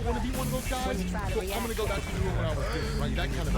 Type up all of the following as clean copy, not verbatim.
want to be one of those guys, so I'm going to go back to doing what I was doing, right? That kind of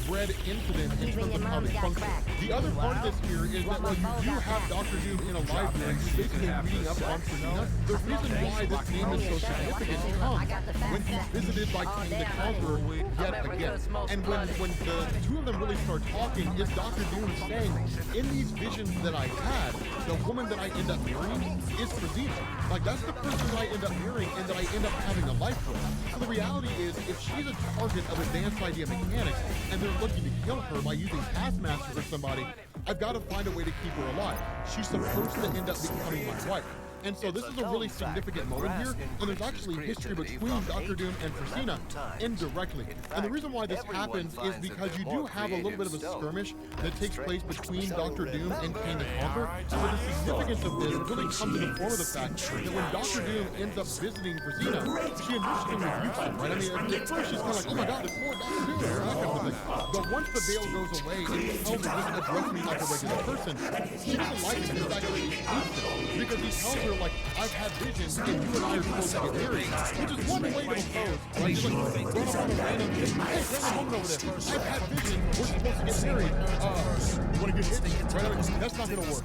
bred into them in terms of how they function. The other part of this here is that while you do have Dr. Doom in a live room, who's basically reading up on Selena, the reason why this name is so significant comes when he's visited by King the Conqueror yet again. And when the two of them really start talking, is Dr. Doom saying, in these visions that I had, the woman that I end up marrying is Frazina. Like, that's the person that I end up marrying and that I end up having a life with. So the reality is, if she's a target of advanced idea mechanics and they're looking to kill her by using Taskmaster or somebody, I've got to find a way to keep her alive. She's supposed to end up becoming my wife. And so this is a really significant moment here, and there's actually history between Dr. Doom and Frazina indirectly. And the reason why this happens is because you do have a little bit of a skirmish that takes place between Dr. Doom and Kang the Conqueror. So the significance of this really comes in the form of the fact that when Dr. Doom ends up visiting Frazina, she initially rebukes him, right? I mean, at first she's kind of like, oh my god, it's more Dr. Doom, that kind of thing. But once the veil goes away and he tells her just address me like a regular person, she doesn't like him. In fact, she hates him because he tells her, like, I've had visions and you and I are supposed to get married, which is one way to oppose, right? Just like, run up on a random, hey, random woman over there, I've had visions, we're supposed to get married, you want to get hit? Right? I mean, that's not going to work.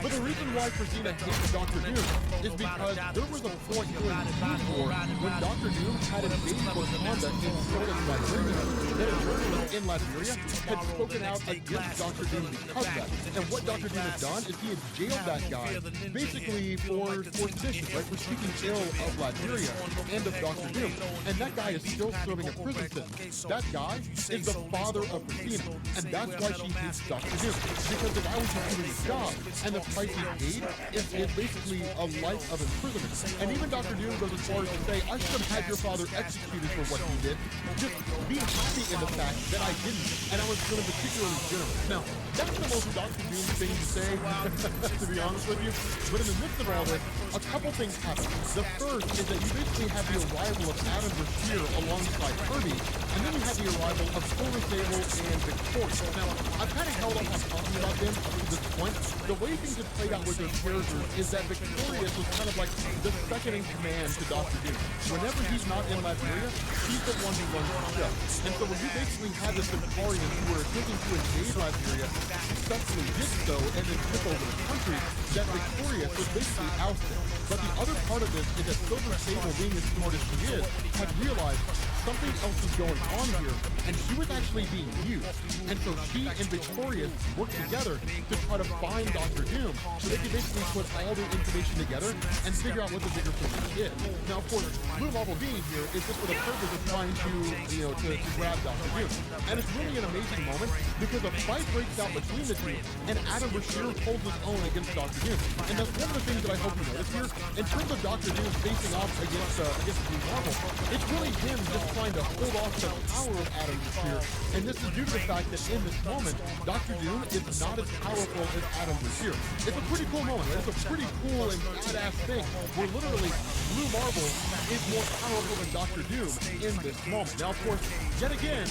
But the reason why Frazina hates Dr. Doom is because there was a point during the Seed War when Dr. Doom had invaded Wakanda in Southern Liberia, that a journalist in Liberia had spoken out against Dr. Doom because of that. And what Dr. Doom had done is he had jailed that guy, basically for sedition, right? For speaking ill of Liberia and of Dr. Doom. And that guy is still serving a prison sentence. That guy is the father of Frazina. And that's why she hates Dr. Doom. Because the guy was just doing his job. And the price he paid is basically a life of imprisonment. And even Dr. Doom goes as far as to say, I should have had your father executed for what he did. Just be happy in the fact that I didn't. And I was feeling particularly generous. Now, that's the most Dr. Doom thing to say, to be honest with you. But in the midst of all this, a couple things happen. The first is that you basically have the arrival of Adam Brashear alongside Kirby, and then you have the arrival of Silver Sable and Victorious. Now, I've kind of held off on talking about them up to this point. The way things have played out with their characters is that Victorious was kind of like the second in command to Dr. Doom. Whenever he's not in Liberia, he's the one who runs the show. And so when you basically have the Victorians who were attempting to invade Liberia, successfully did so and then took over the country, that Victorious was basically ousted. But the other part of this is that Silver Sable, being as smart as she is, had realized something else was going on here, and she was actually being used. And so she and Victorious worked together to try to find Dr. Doom, so they could basically put all their information together and figure out what the bigger picture is. Now, of course, Blue Marvel being here is just for the purpose of trying to, to grab Dr. Doom. And it's really an amazing moment because a fight breaks out between the two, and Adam Brashear holds his own against Dr. Doom. And that's one of the things that I hope you notice here. In terms of Dr. Doom facing off against Blue Marvel, it's really him just trying to hold off the power of Adam Brashear. And this is due to the fact that in this moment, Dr. Doom is not as powerful as Adam Brashear. It's a pretty cool moment, right? It's a pretty cool and badass thing where literally Blue Marvel is more powerful than Dr. Doom in this moment. Now, of course, yet again,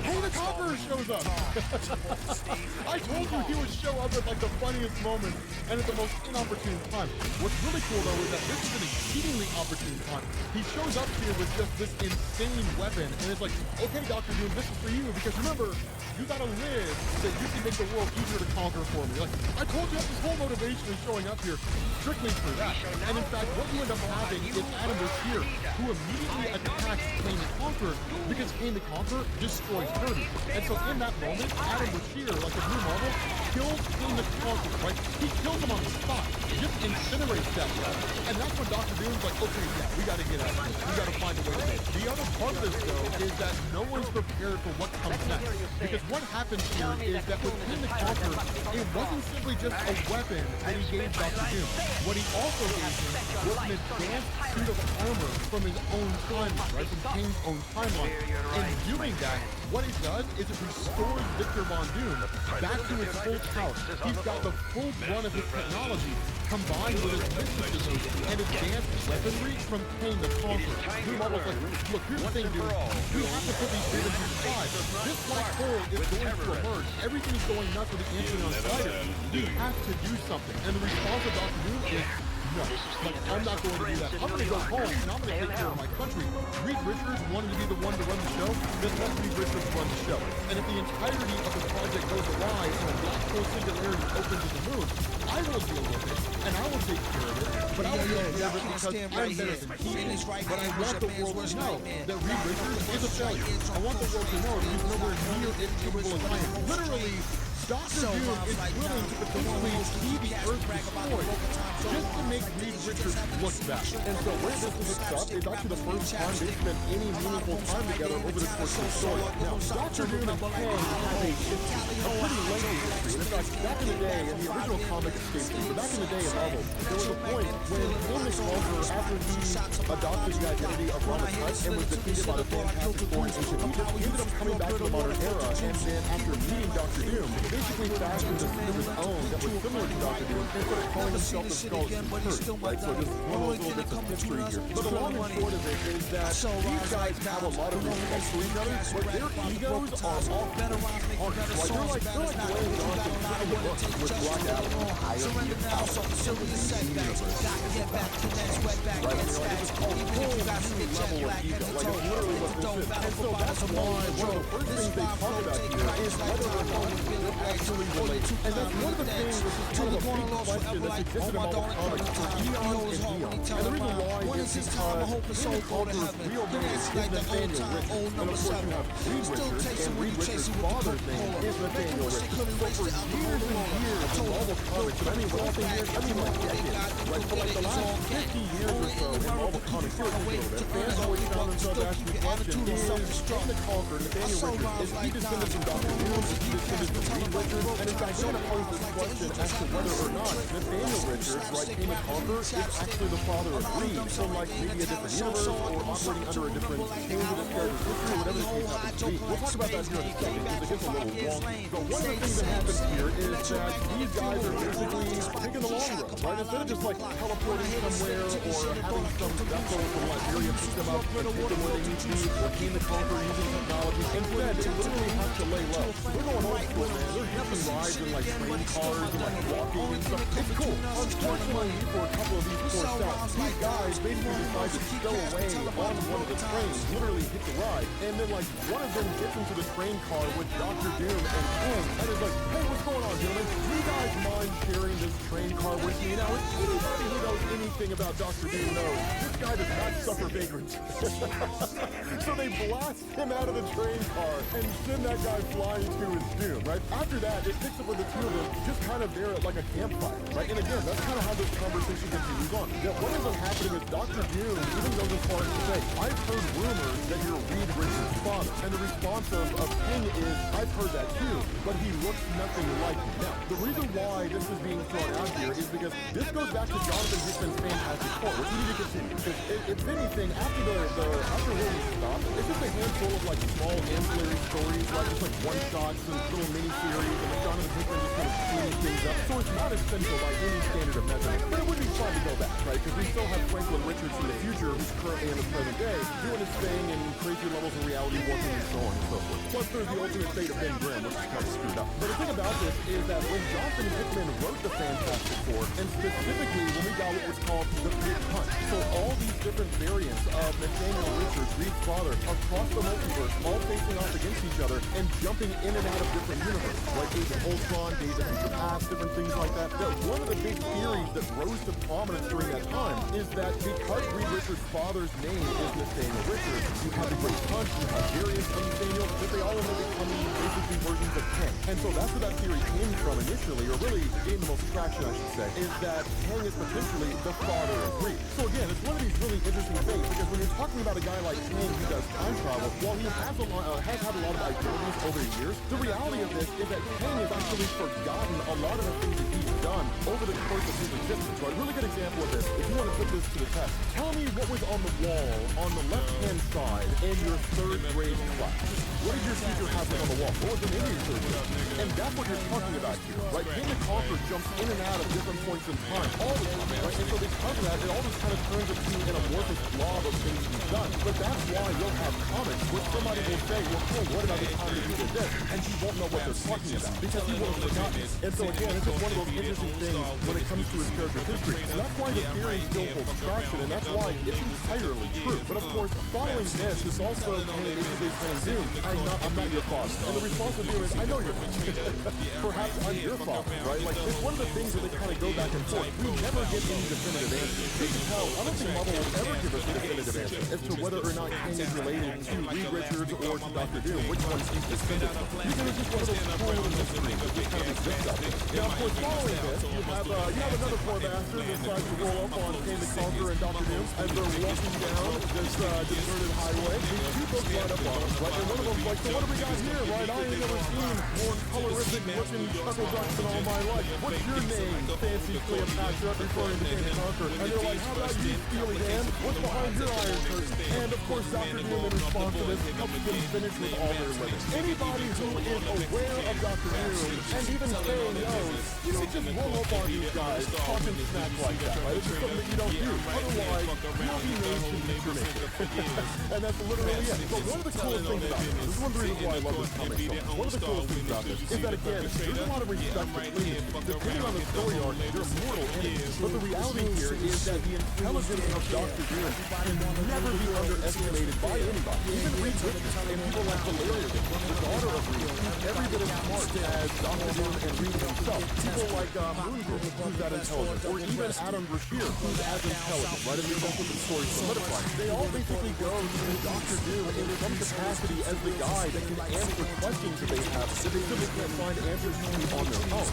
Kang the Conqueror shows up. I told you he would show up at like the funniest moment and at the most inopportune time. What's really cool though is that this is an exceedingly opportune time. He shows up here with just this insane weapon and it's like, okay, Dr. Doom, this is for you because remember, you gotta live so that you can make the world easier to conquer for me. Like, I told you that this whole motivation is showing up here strictly for that. And in fact, what you end up having is Adam Brashear, who immediately attacks Kang the Conqueror because Kang the Conqueror destroys Kirby. And so in that moment, Adam Brashear, like a Blue Marvel, kills Kang the Conqueror, right? He kills him on the spot. He just incinerates that guy. And that's when Dr. Doom's like, okay, yeah, we gotta get out of here. We gotta find a way to make it. The other part of this, though, is that no one's prepared for what comes next. Because what happens here is that with Kang the Conqueror, it wasn't simply just a weapon that he gave Dr. Doom. What he also gave him was an advanced suit of armor from his own timeline, right? From Kang's own timeline. And doing that, what it does is it restores Victor Von Doom back to his full power. He's got the full brunt of his technology combined with his mysticism and advanced weaponry from Kang the Conqueror. Blue Marvel's like, look, here's the thing, dude. We have to put these freedoms aside. This black hole is going to emerge. Everything's going nuts with the Anthony on Spider. We have to do something. And the response of Dr. Doom is, No, like, I'm not going to do that. I'm going to go home and I'm going to take care of my country. Reed Richards wanted to be the one to run the show, then let Reed Richards run the show. And if the entirety of the project goes awry and a black hole singularity opens at the moon, I will deal with it and I will take care of it. But I will take care of it because I'm better than he is. But I want the world to know that Reed Richards is a failure. I want the world to know that he's nowhere near as capable as I am. Literally, Dr. Doom is willing to potentially see the Earth destroyed just to make Reed Richards look bad. And so where this is mixed up is actually the first time they spent any meaningful time together over the course of the story. Now, Dr. Doom and Kang have a pretty lengthy history. And in fact, back in the day, in the original comic escapes me, but back in the day in Marvel, there was a point when Kang Conqueror, after he adopted the identity of Rama Tut and was defeated by the Fantastic Four in ancient Egypt, he ended up coming back to the modern era, and then after meeting Dr. Doom, basically fashioned a suit of his own that was similar to Dr. Doom and started calling himself the Skull's Curse, right? So just one of those little bits of history here. But the long and short of it is that these guys have a lot of respect for each other, but their egos are off the charts, right? They're like Dwayne Johnson in the book with Black Adam. I am the power of the universe. Right? You know, it's called full new level of ego. Like, it's literally what this is. And so that's why one of the first things they talk about here is whether or not they're actually related. And that's one of the things which is kind of a big question that's existed in all the comics for eons and eons. And the reason why is because King Conqueror's real name is Nathaniel Richards. And of course you have Reed Richards, and Reed Richards' father's name is Nathaniel Richards. So for years and years in Marvel Comics, and I mean when I say years, I mean like decades, right? For like the last 50 years or so in Marvel Comics, here at this fans always found themselves asking the question, is King the Conqueror, Nathaniel Richards, is he descended from Dr. Doom, is he descended from Reed Richards? And in fact, we're going to pose this question as to whether or not Nathaniel Richards, right, King the Conqueror, is actually the father of Reed from like maybe a different universe or operating under a different change of his character's history, whatever the case happens to be. We'll talk about that here in a second because it gets a little wonky. But one of the things that happens here is that these guys are basically taking the long road, right? Instead of just like teleporting somewhere or having some vessel from Liberia pick them up and take them where they need to be, or King the Conqueror using technology. Instead, they literally have to lay low. They're going old school, man. They're having rides in like train cars and like walking and stuff. It's cool. Unfortunately, for a couple of these poor stops, these guys basically decide to stow away on one of the trains, literally hit the ride, and then like one of them gets into the train car with Dr. Doom and Kang, and is like, hey, what's going on, gentlemen? Do you guys mind sharing this train car with me? Now, if anybody who knows anything about Dr. Doom knows, this guy does not suffer vagrants. So they blast him out of the train car and send that guy flying to his doom, right? After that, it picks up with the two of them just kind of there at like a campfire, right? And again, that's kind of how this conversation continues on. Now, what ends up happening is Dr. Doom even goes as far as to say, I've heard rumors that you're Reed Richards' father. And the response of King is, I've heard that too, but he looks nothing like you. Now, the reason why this is being thrown out here is because this goes back to Jonathan Hickman's Fantastic Four, which we need to continue. If anything, after after where we stop, it's just a handful of like small ancillary stories, like just like one shots and little mini series, and Jonathan Hickman just kind of cleaning things up. So it's not essential by any standard of measurement, but it would be fun to go back, right? Because we still have Franklin Richards in the future, who's currently in the present day, doing his thing in crazy levels of reality warping and so on and so forth. Plus, there's the ultimate fate of Ben Grimm, which is kind of screwed up. But the thing about this is that when Jonathan Hickman wrote the Fantastic Four, and specifically when we got what was called the Big Hunt, so all these different variants of Nathaniel Richards, Reed's father, across the multiverse, all facing off against each other and jumping in and out of different universes, like Age of Ultron, Days of Future Past, different things like that. Now, one of the big theories that rose to prominence during that time is that because Reed Richards' father's name is Nathaniel Richards, you have the Great Hunt, you have variants of Nathaniel, that they all end up becoming basically versions of Kang. And so that's where that theory came from initially, or really gained the most traction, I should say, is that Kang is potentially the father of Reed. So again, it's one of these really interesting things, because when you're talking about a guy like Kang who does time travel, while he has had a lot of identities over the years, the reality of this is that Kang has actually forgotten a lot of the things that he's done over the course of his existence. So a really good example of this, if you want to put this to the test, tell me what was on the wall on the left-hand side in your third grade class. What did your teacher have on the wall? What was in your third grade? And that's what you're talking about here, right? King the Conqueror jumps in and out of different points in time all the time, right? And so because of that, it all just kind of turns into an amorphous blob of things he's done. But that's why you'll have comics where somebody will say, well, King, what about the time that you did this? And he won't know what they're talking about because he won't have forgotten. And so again, it's just one of those interesting interesting things when it comes to his character's history. And that's why the theory still holds traction, and that's why it's entirely true. But of course, following this is also Kane basically saying, Doom, I'm not your father. And the response of Doom is, I know you're perhaps I'm your father, right? Like, it's one of the things that they kind of go back and forth. We never get any definitive answers. You can tell, I don't think Marvel will ever give us a definitive answer as to whether or not Kane is related to Reed Richards or to Dr. Doom, which one he's descended from. Because it's just one of those cool little mysteries that just kind of exists out there. Now, of course, following this, you have another poor bastard that decides to roll up on Kane the Conqueror and Dr. Doom as they're walking down this deserted highway. These two folks line up on them, right? And one of them's like, so what do we got here, right? I ain't never seen more colorific looking chuckle ducks in all my life. What's your name? Fancy Cleopatra, referring to Kane the Conqueror. And they're like, how about you, Steely Dan? What's behind your iron curtain? And of course, Dr. Doom in response to this helps them finish with all their limits. Anybody who is aware of Dr. Doom, and even Kane knows, you don't just roll up on these guys talking smack like that, right? It's just something that you don't do. Otherwise, you'll be made to beat your nation. And that's literally it. But one of the coolest things about this is one of the reasons why I love this comic so much. One of the coolest things about this is that, again, there's a lot of respect between them. Depending on the story arc, they're mortal enemies. But the reality here is that the intelligence of Dr. Doom can never be underestimated by anybody. Even Reed Richards and people like Valeria, the daughter of Reed, who's every bit as smart as Dr. Doom and Reed himself. People like Moonbrook, who's that intelligent, or even Adam Brashear, who's as intelligent, right? And these also the story solidified. They all basically go to Dr. Doom in some capacity as the guy that can answer questions that they have that they simply can't find answers to on their own.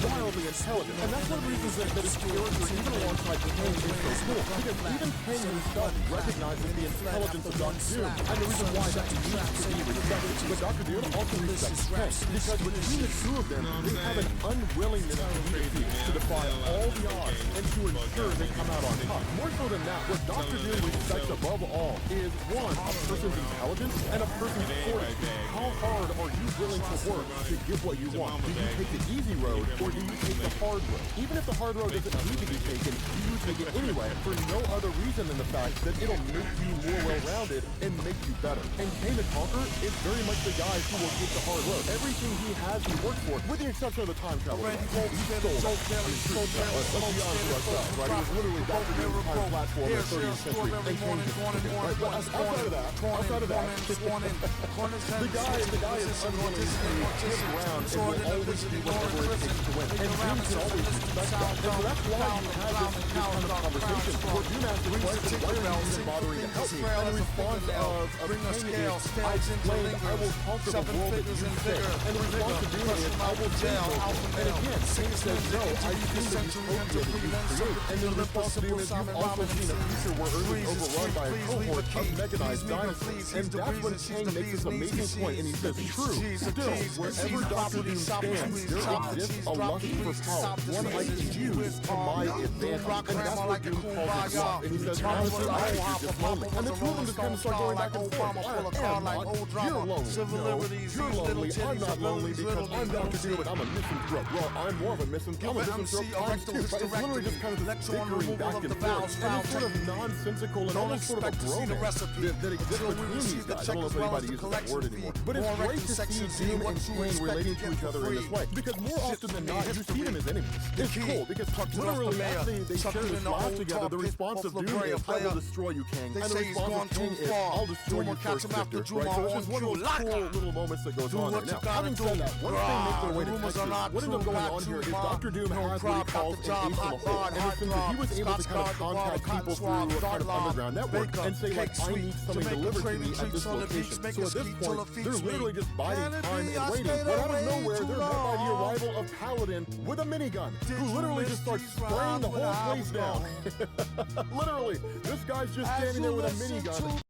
Wildly intelligent. And that's one of the reasons that his character, even alongside Kane, is so cool. Because even Kane himself recognizes the intelligence of Dr. Doom, and the reason why that needs to be respected. But Dr. Doom also respects Kane, because between the two of them, they have an unwillingness to defy all the odds and to ensure they come out on top. More so than that, what Dr. Doom respects above all is, one, a person's intelligence and a person's fortitude. How hard are you willing to work to get what you want? Do you take the easy road, or do you take the hard road? Even if the hard road doesn't need to be taken, you take it anyway for no other reason than the fact that it'll make you more well-rounded and make you better. And Kane the Conqueror is very much the guy who will take the hard road. Everything he has, he worked for, with the exception of the time travel. He stole that. Let's be honest with ourselves, right? He was literally Dr. Doom's time platform in the 30th century, and Kane just took it, right? But outside of that, the guy is unwilling to hit around and will always do whatever it takes to win. And Doom can always respect that. And so that's why you have this kind of conversation where Doom asks the question, why are you even bothering to help me? And the response of Kane is, I explained I will conquer the world that you say. And the response of Doom is, I will change the world. And again, Kane says, no, I've seen the utopia that you create. And then the response of Doom is, you've also seen a future where Earth is overrun by a cohort of mechanized dinosaurs. And that's when Kane makes this amazing point, and he says, true, still, wherever Dr. Doom stands, there exists a lust for power, one I can use to my advantage. And that's what Doom calls it love. And he says, honestly, I think you're just lonely. And the two of them just kind of start going back and forth. I am not. You're lonely. No, you're lonely. I'm not lonely because I'm Dr. Doom and I'm a misanthrope. Well, I'm more of a misanthrope. I'm a misanthrope times two. But it's literally just kind of this bickering back and forth. And it's sort of nonsensical and almost sort of a bromance that exists between these guys. I don't know if anybody uses that word anymore. But it's great to see Doom and Kane relating to each other in this way. Because more often than not, you see them as enemies. It's cool because literally after they share this laugh together, the response of Doom is, I will destroy you, King. And the response of King is, I'll destroy you first, Victor. Right? So it's just one of those cool little moments that goes on there. Now, having said that, once they make their way to Texas, what ends up going on here is Dr. Doom has what he calls an ace in the hole. And it seems that he was able to kind of contact people through a kind of underground network and say, like, I need something delivered to me at this location. So at this point, they're literally just biding time and waiting. But out of nowhere, they're met by the arrival of Paladin with a minigun, who literally just starts spraying the whole place down. Literally, this guy's just standing there with a minigun.